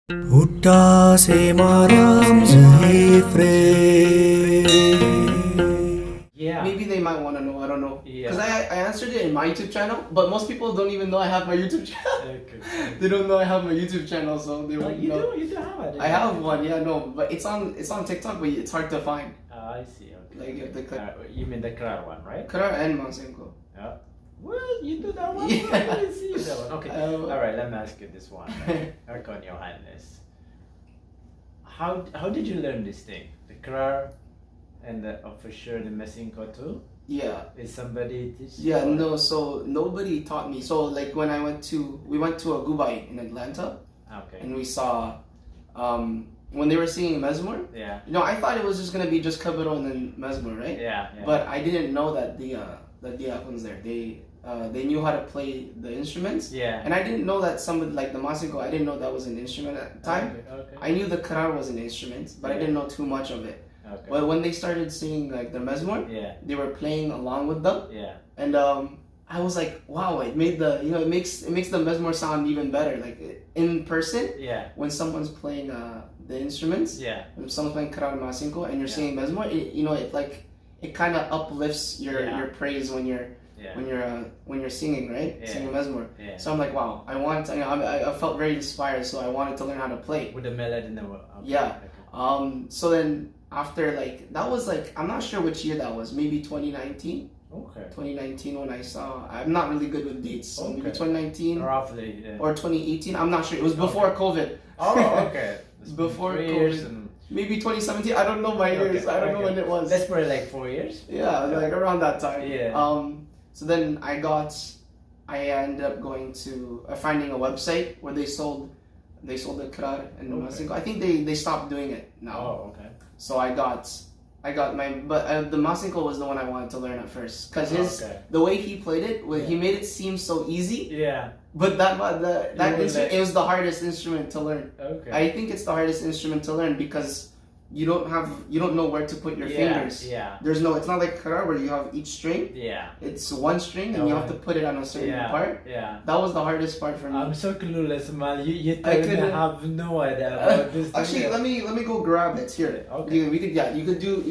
ውዳሴ ማርያም ዘፍሬ Yeah. Maybe they might want to know. I don't know. Yeah. Because I answered it in my YouTube channel, but most people don't even know I have my YouTube channel. Okay. They don't know I have my YouTube channel, so they Oh, won't you know. do have it. I have one, yeah, no, but it's on TikTok, but it's hard to find. Oh, I see. Okay. Like, you have to click. You mean the Krar one, right? Kara and Masinko. Yeah. Well, you do that one. Yeah. I didn't see that one. Okay. All right. Let me ask you this one. Erkon Johannes. How did you learn this thing? The Krar and for sure the Masinko too. Yeah. Is somebody teach? Yeah, no, so nobody taught me. So like when we went to a gubai in Atlanta, Okay. and we saw when they were singing Mezmur. Yeah. You know, I thought it was just gonna be just kabiro and then Mezmur, right? Yeah. But I didn't know that the diakons there, they knew how to play the instruments. Yeah. And I didn't know that somebody like the masinko, I didn't know that was an instrument at the time. Okay. I knew the karar was an instrument, but I didn't know too much of it. Okay. But when they started singing like the Mezmur, Yeah. they were playing along with them. Yeah. And I was like, wow, it made it makes the Mezmur sound even better. Like in person, Yeah. when someone's playing the instruments, Yeah. when someone's playing karar masinko and you're Yeah. singing Mezmur, it kind of uplifts Yeah. your praise when you're Yeah. when you're singing, right? Yeah. Singing Mezmur. Yeah. So I'm like, wow, I felt very inspired, so I wanted to learn how to play. With the melody in the world. Okay. Yeah. Okay. So then after that was I'm not sure which year that was, maybe 2019. Okay. 2019 when I saw, I'm not really good with dates, so maybe Okay. 2019 Roughly. Yeah. or 2018, I'm not sure. It was before COVID. Oh, okay. It's been Before 3 COVID. years and Maybe 2017, I don't know my years. Okay, I don't know okay. when it was. That's probably like 4 years. Yeah, like around that time. Yeah. So then I ended up going to finding a website where they sold the krar and the Okay. masinko. I think they stopped doing it now. Oh, okay. So I got my, but the masinko was the one I wanted to learn at first because Okay. the way he played it, he Yeah. made it seem so easy. Yeah. But that were instrument, like- it was the hardest instrument to learn. Okay. I think it's the hardest instrument to learn because you don't know where to put your fingers. Yeah. It's not like karar where you have each string. Yeah. It's one string and you have to put it on a certain Yeah. part. Yeah. That was the hardest part for me. I'm so clueless, man. You I totally couldn't- have no idea about this. Actually, let me go grab it here. Okay.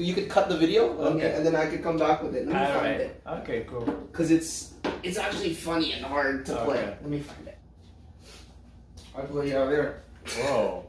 You could cut the video, Okay. and then I could come back with it. Let me All find right. it Okay, cool. because it's actually funny and hard to play. Okay. Let me find it. I'll play it out there. Whoa.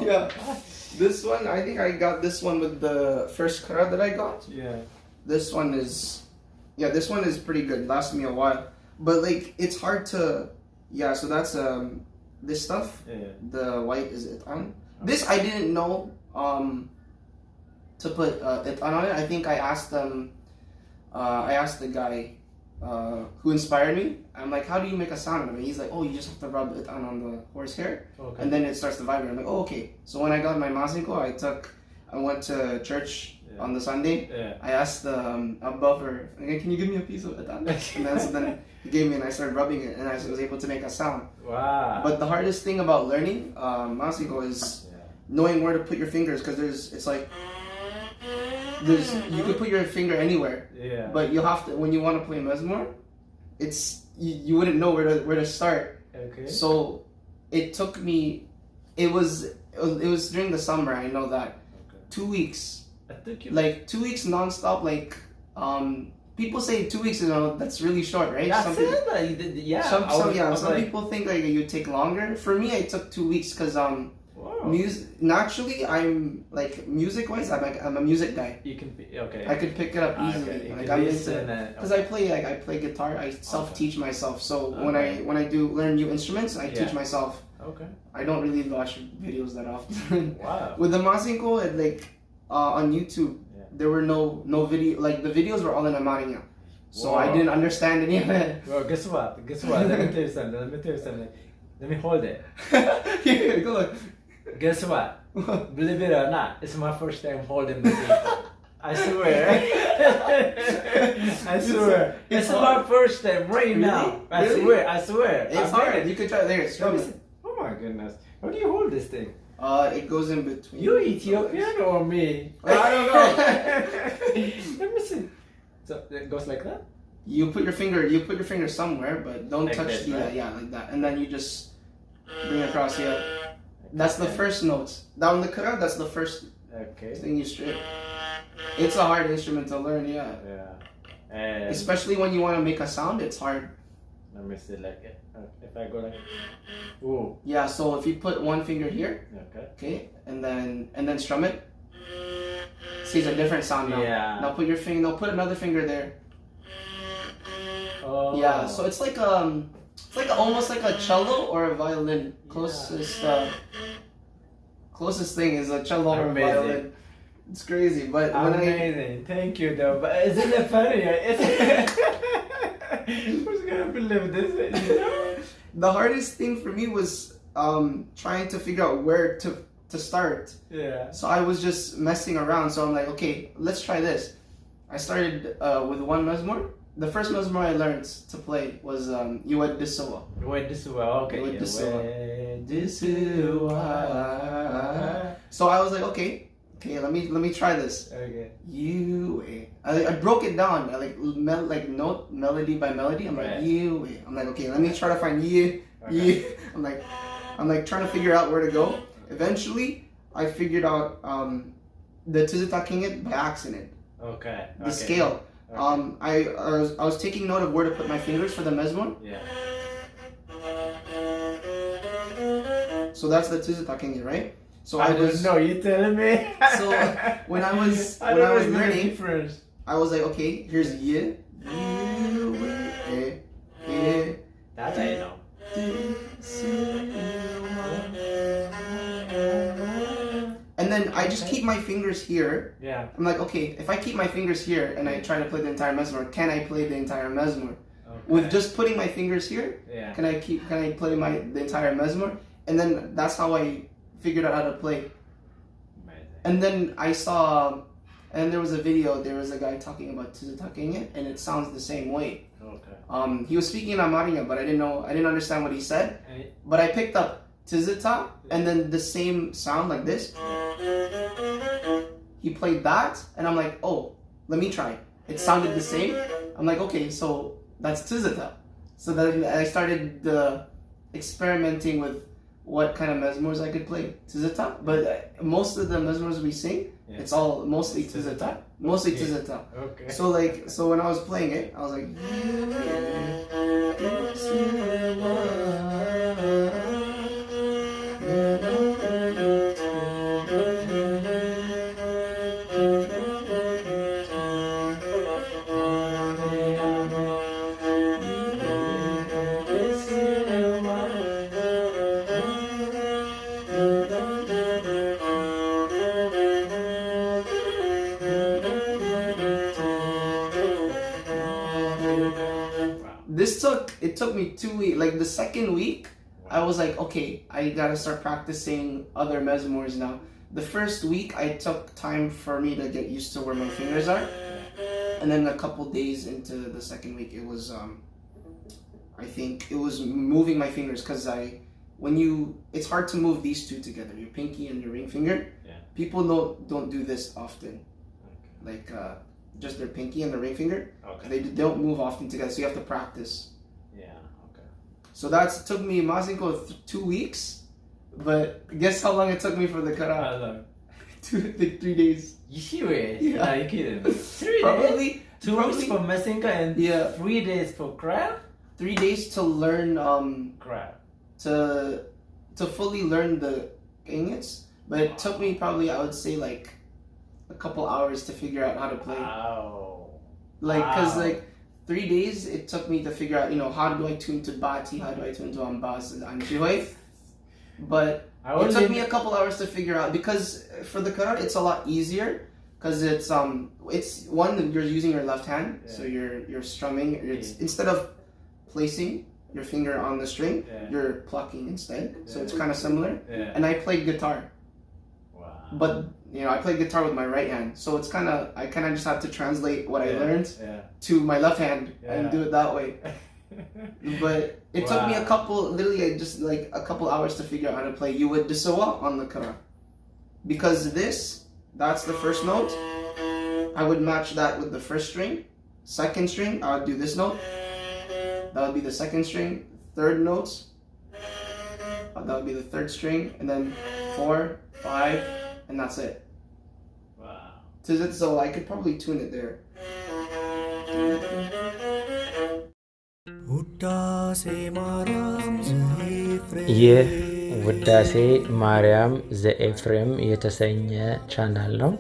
Yeah. This one, I think I got this one with the first kara that I got. Yeah. This one is pretty good. Lasted me a while, but like it's hard to. Yeah, so that's this stuff. Yeah. The white is itan. This I didn't know to put itan on it. I think I asked them. I asked the guy who inspired me. I'm like, how do you make a sound of it? He's like, oh, you just have to rub itan on the horse hair, Okay. and then it starts to vibrate. I'm like, oh, okay. So when I got my masinko, I went to church on the Sunday. Yeah. I asked a buffer, can you give me a piece of itan? And then he gave me, and I started rubbing it, and I was able to make a sound. Wow. But the hardest thing about learning masinko is knowing where to put your fingers, because you could put your finger anywhere, Yeah. but you have to, when you want to play Mezmur, you wouldn't know where to start. Okay. So it took me, it was during the summer, I know that. Okay. 2 weeks. I think you. Like 2 weeks nonstop. Like people say 2 weeks, that's really short, right? That's some people, it. Like, yeah. some people think like you take longer. For me, I took 2 weeks because Wow. naturally I'm like music wise, I'm a music guy. You can. Okay. I could pick it up easily. Okay. You Like can I'm listen into, and, because I play guitar. I self teach myself. So Okay. when I do learn new instruments, I teach Yeah. myself. Okay. I don't really watch videos that often. Wow. With the masinko, on YouTube, Yeah. there were no video. Like the videos were all in Amarinha, so I Wow. didn't understand any of it. Well, guess what? Let me tell you something. Let me hold it. Here, go look. Guess what? Believe it or not, it's my first time holding the thing. I swear. I swear. It's my hard. first time right Really? now. Really? I swear. It's hard. You could try. There, Let me it. see. Oh my goodness. How do you hold this thing? It goes in between. You Ethiopian or me? I don't know. Let me see. So it goes like that? You put your finger somewhere, but don't Like touch this, the right? yeah, like that, and then you just bring it across here. That's the first notes. Down the kara, that's the first Okay. thing you strip. It's a hard instrument to learn, yeah. Yeah. And Especially when you want to make a sound, it's hard. let me see, like, if I go like, ooh, Yeah, so if you put one finger here, okay. okay, and then strum it. See, it's a different sound now. Yeah. Now put your finger. Now put another finger there. Oh. Yeah. So it's like almost like a cello or a violin. Closest thing is a cello or a Amazing. violin. It's crazy, but when Amazing. Thank you, though. But isn't it funny? Who's gonna believe this? You know? the hardest thing for me was trying to figure out where to start. Yeah. So I was just messing around. So I'm like, okay, let's try this. I started with one mezmor. The first mezmor I learned to play was Yuad Disawa. Wait, this is well. Okay. Wait, this is well. Wait, this is well. So I was like, okay, let me try this. Okay. I broke it down. I like note melody by melody. I'm like Right. I'm like, okay, let me try to find I'm like trying to figure out where to go. Eventually, I figured out the Tizita Kingit by accident. Okay. The scale. Okay. I was taking note of where to put my fingers for the mezmor. Yeah. So that's the Tizita Kingit, right? So I don't know. You telling me? So when I was learning, first. I was like, okay, here's ye. That's how you know. And then I just keep my fingers here. Yeah. I'm like, okay, if I keep my fingers here and I try to play the entire mezmor, can I play the entire mezmor? Okay. With just putting my fingers here, Yeah. can I play the entire mezmor? And then that's how I figured out how to play. Amazing. And then I saw, and there was a video, there was a guy talking about tizitaking it, and it sounds the same way. Okay. He was speaking in Amarinya, but I didn't understand what he said. Hey. But I picked up tizita, and then the same sound like this. He played that, and I'm like, oh, let me try. It sounded the same. I'm like, okay, so that's tizita. So then I started experimenting with what kind of mezmors I could play. Tizita, but most of the mezmors we sing, Yeah. it's all mostly tizita. Mostly tizita. Okay. So when I was playing it, I was like, it took me 2 weeks. Like the second week, I was like, okay, I gotta start practicing other mezmors now. The first week, I took time for me to get used to where my fingers are. And then a couple days into the second week, it was, I think it was moving my fingers, because it's hard to move these two together, your pinky and your ring finger. Yeah. People don't do this often. Okay. Like, just their pinky and the ring finger. Okay. They don't move often together, so you have to practice. Yeah. Okay. So took me Masinko 2 weeks, but guess how long it took me for the kara? How long? 3 days. You serious? Yeah. Are you kidding me? 3 days? Probably 2 weeks for Masinko and 3 days for crab? 3 days to learn Crab. to fully learn the ingits, but it took me probably, I would say, like a couple hours to figure out how to play. Wow. Like, cause Wow. like 3 days it took me to figure out, how do I tune to Bati, how do I tune to Ambas and Anjihoy. But it took me a couple hours to figure out, because for the kara it's a lot easier, because it's one, you're using your left hand, so you're strumming. Instead of placing your finger on the string, you're plucking instead. So it's kind of similar. Yeah. And I played guitar. Wow. But I played guitar with my right hand, so I kind of just had to translate what I learned to my left hand and do it that way. But it took me literally just like a couple hours to figure out how to play Yuwad Disawa on the kara, because that's the first note. I would match that with the first string. Second string, I would do this note. That would be the second string. Third notes. that would be the third string, and then 4, 5, and that's it. Wow. So I could probably tune it there. ይህ ውዳሴ ማርያም ዘኤፍሬም የተሰኘ ቻናል ነው።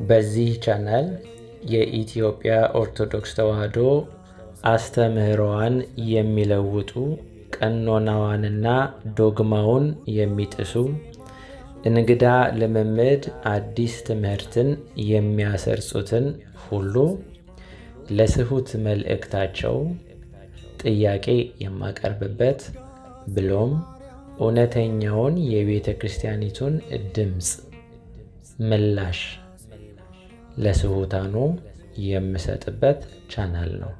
በዚህ ቻናል የኢትዮጵያ ኦርቶዶክስ ተዋሕዶ አስተምህሮዋን የሚለውጡ ቀኖናዋንና ዶግማውን የሚጥሱ እንግዳ ልምምድ አዲስ ትምህርትን የሚያሰርጹትን ሁሉ ለስሁት መልእክታቸው ጥያቄ የማቀርብበት ብሎም እውነተኛውን የቤተ ክርስቲያኒቱን ድምጽ ምላሽ ለስሁታኑ የምሰጥበት ቻናል ነው።